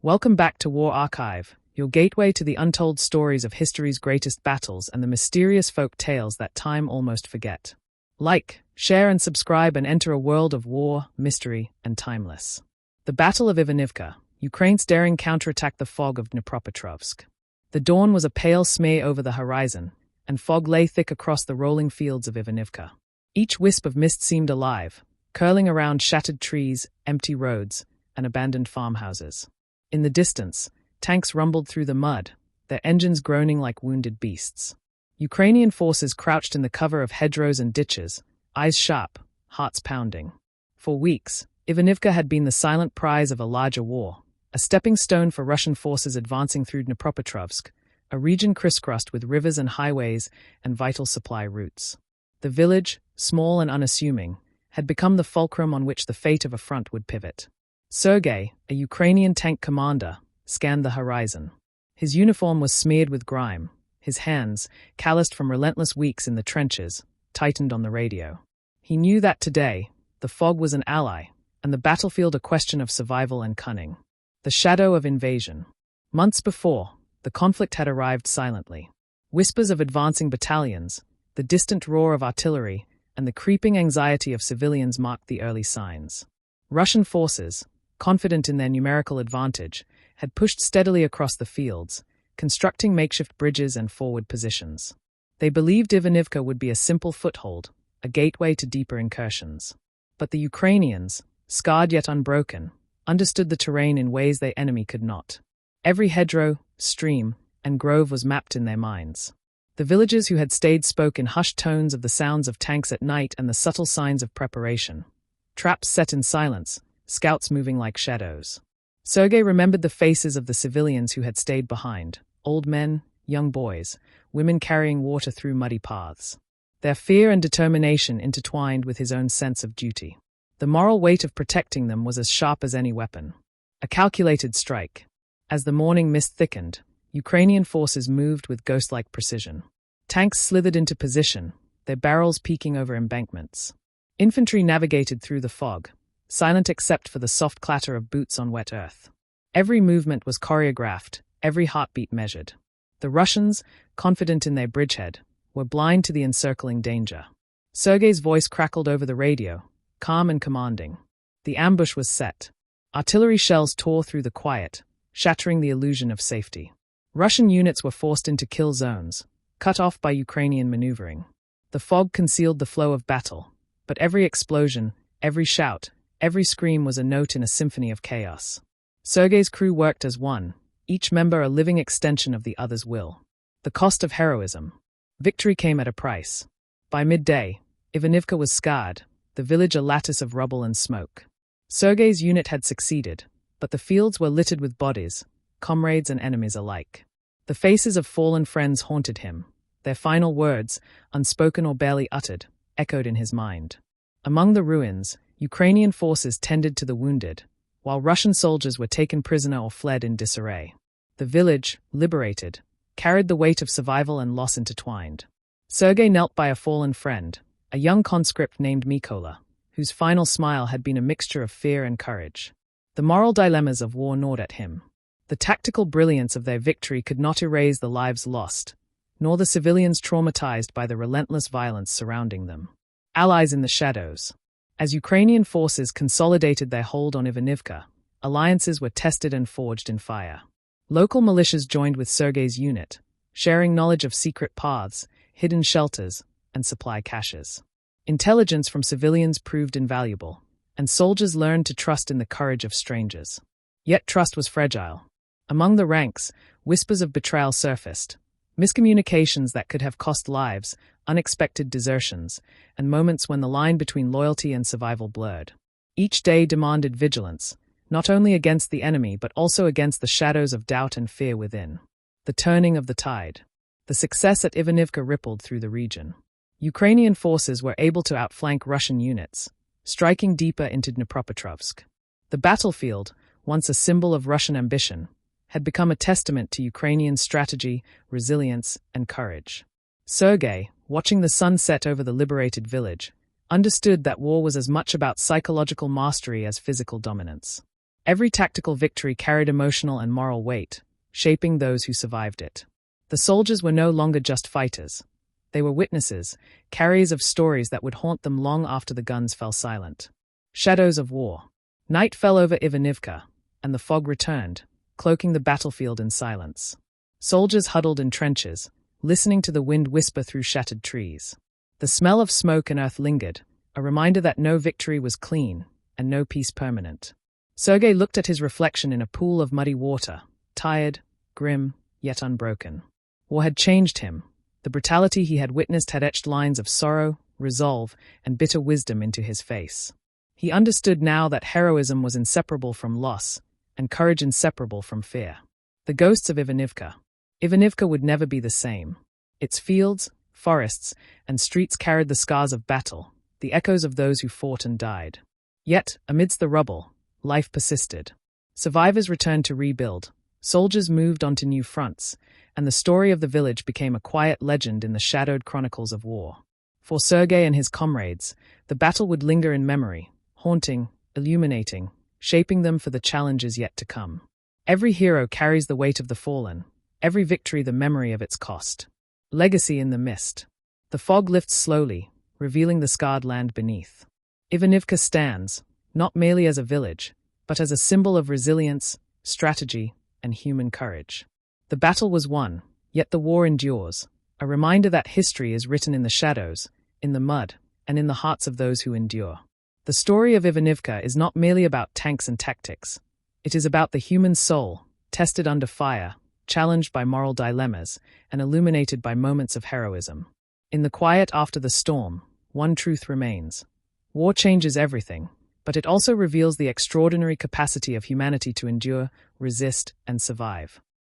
Welcome back to War Archive, your gateway to the untold stories of history's greatest battles and the mysterious folk tales that time almost forget. Like, share and subscribe and enter a world of war, mystery, and timeless. The Battle of Ivanivka, Ukraine's daring counterattack the fog of Dnipropetrovsk. The dawn was a pale smear over the horizon, and fog lay thick across the rolling fields of Ivanivka. Each wisp of mist seemed alive, curling around shattered trees, empty roads, and abandoned farmhouses. In the distance, tanks rumbled through the mud, their engines groaning like wounded beasts. Ukrainian forces crouched in the cover of hedgerows and ditches, eyes sharp, hearts pounding. For weeks, Ivanivka had been the silent prize of a larger war, a stepping stone for Russian forces advancing through Dnipropetrovsk, a region crisscrossed with rivers and highways and vital supply routes. The village, small and unassuming, had become the fulcrum on which the fate of a front would pivot. Sergei, a Ukrainian tank commander, scanned the horizon. His uniform was smeared with grime, his hands, calloused from relentless weeks in the trenches, tightened on the radio. He knew that today, the fog was an ally, and the battlefield a question of survival and cunning. The shadow of invasion. Months before, the conflict had arrived silently. Whispers of advancing battalions, the distant roar of artillery, and the creeping anxiety of civilians marked the early signs. Russian forces, confident in their numerical advantage, had pushed steadily across the fields, constructing makeshift bridges and forward positions. They believed Ivanivka would be a simple foothold, a gateway to deeper incursions. But the Ukrainians, scarred yet unbroken, understood the terrain in ways the enemy could not. Every hedgerow, stream, and grove was mapped in their minds. The villagers who had stayed spoke in hushed tones of the sounds of tanks at night and the subtle signs of preparation. Traps set in silence, scouts moving like shadows. Sergei remembered the faces of the civilians who had stayed behind, old men, young boys, women carrying water through muddy paths. Their fear and determination intertwined with his own sense of duty. The moral weight of protecting them was as sharp as any weapon. A calculated strike. As the morning mist thickened, Ukrainian forces moved with ghost-like precision. Tanks slithered into position, their barrels peeking over embankments. Infantry navigated through the fog, silent except for the soft clatter of boots on wet earth. Every movement was choreographed, every heartbeat measured. The Russians, confident in their bridgehead, were blind to the encircling danger. Sergei's voice crackled over the radio, calm and commanding. The ambush was set. Artillery shells tore through the quiet, shattering the illusion of safety. Russian units were forced into kill zones, cut off by Ukrainian maneuvering. The fog concealed the flow of battle, but every explosion, every shout, every scream was a note in a symphony of chaos. Sergei's crew worked as one, each member a living extension of the other's will. The cost of heroism. Victory came at a price. By midday, Ivanivka was scarred, the village a lattice of rubble and smoke. Sergei's unit had succeeded, but the fields were littered with bodies, comrades and enemies alike. The faces of fallen friends haunted him. Their final words, unspoken or barely uttered, echoed in his mind. Among the ruins, Ukrainian forces tended to the wounded, while Russian soldiers were taken prisoner or fled in disarray. The village, liberated, carried the weight of survival and loss intertwined. Sergei knelt by a fallen friend, a young conscript named Mykola, whose final smile had been a mixture of fear and courage. The moral dilemmas of war gnawed at him. The tactical brilliance of their victory could not erase the lives lost, nor the civilians traumatized by the relentless violence surrounding them. Allies in the shadows. As Ukrainian forces consolidated their hold on Ivanivka, alliances were tested and forged in fire. Local militias joined with Sergei's unit, sharing knowledge of secret paths, hidden shelters, and supply caches. Intelligence from civilians proved invaluable, and soldiers learned to trust in the courage of strangers. Yet trust was fragile. Among the ranks, whispers of betrayal surfaced, miscommunications that could have cost lives, unexpected desertions, and moments when the line between loyalty and survival blurred. Each day demanded vigilance, not only against the enemy but also against the shadows of doubt and fear within. The turning of the tide. The success at Ivanivka rippled through the region. Ukrainian forces were able to outflank Russian units, striking deeper into Dnipropetrovsk. The battlefield, once a symbol of Russian ambition, had become a testament to Ukrainian strategy, resilience, and courage. Sergei, watching the sun set over the liberated village, understood that war was as much about psychological mastery as physical dominance. Every tactical victory carried emotional and moral weight, shaping those who survived it. The soldiers were no longer just fighters. They were witnesses, carriers of stories that would haunt them long after the guns fell silent. Shadows of war. Night fell over Ivanivka, and the fog returned, cloaking the battlefield in silence. Soldiers huddled in trenches, listening to the wind whisper through shattered trees. The smell of smoke and earth lingered, a reminder that no victory was clean, and no peace permanent. Sergei looked at his reflection in a pool of muddy water, tired, grim, yet unbroken. War had changed him. The brutality he had witnessed had etched lines of sorrow, resolve, and bitter wisdom into his face. He understood now that heroism was inseparable from loss, and courage inseparable from fear. The ghosts of Ivanivka. Ivanivka would never be the same. Its fields, forests, and streets carried the scars of battle, the echoes of those who fought and died. Yet, amidst the rubble, life persisted. Survivors returned to rebuild, soldiers moved onto new fronts, and the story of the village became a quiet legend in the shadowed chronicles of war. For Sergei and his comrades, the battle would linger in memory, haunting, illuminating, shaping them for the challenges yet to come. Every hero carries the weight of the fallen, every victory the memory of its cost. Legacy in the mist. The fog lifts slowly, revealing the scarred land beneath. Ivanivka stands, not merely as a village, but as a symbol of resilience, strategy, and human courage. The battle was won, yet the war endures, a reminder that history is written in the shadows, in the mud, and in the hearts of those who endure. The story of Ivanivka is not merely about tanks and tactics. It is about the human soul, tested under fire, challenged by moral dilemmas, and illuminated by moments of heroism. In the quiet after the storm, one truth remains. War changes everything, but it also reveals the extraordinary capacity of humanity to endure, resist, and survive.